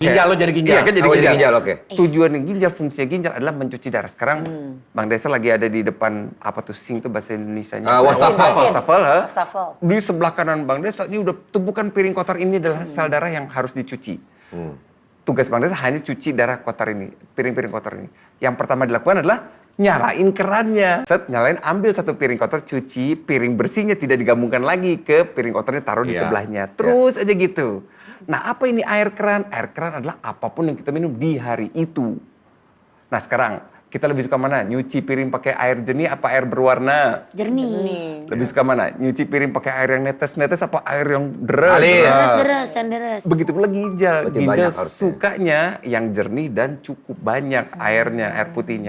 Ginjal lo jadi ginjal? Iya kan jadi ginjal. ginjal, oke. Tujuan ginjal, fungsinya ginjal adalah mencuci darah. Sekarang Bang Desa lagi ada di depan apa tuh sink tuh bahasa Indonesianya? Wastafel. Wastafel, ha? Wastafel. Di sebelah kanan Bang Desa ini udah tumpukan piring kotor ini adalah sel darah yang harus dicuci. Tugas Bang Desa hanya cuci darah kotor ini, piring-piring kotor ini. Yang pertama dilakukan adalah nyalain kerannya. Nyalain, ambil satu piring kotor, cuci, piring bersihnya tidak digabungkan lagi ke piring kotornya, taruh di sebelahnya. Terus aja gitu. Nah, apa ini air keran? Air keran adalah apapun yang kita minum di hari itu. Nah, sekarang kita lebih suka mana? Nyuci piring pakai air jernih apa air berwarna? Jernih. Lebih suka mana? Nyuci piring pakai air yang netes-netes apa air yang deras? Deres. Begitu pula ginjal. Berarti Ginjal banyak harusnya. sukanya yang jernih dan cukup banyak airnya, air putihnya.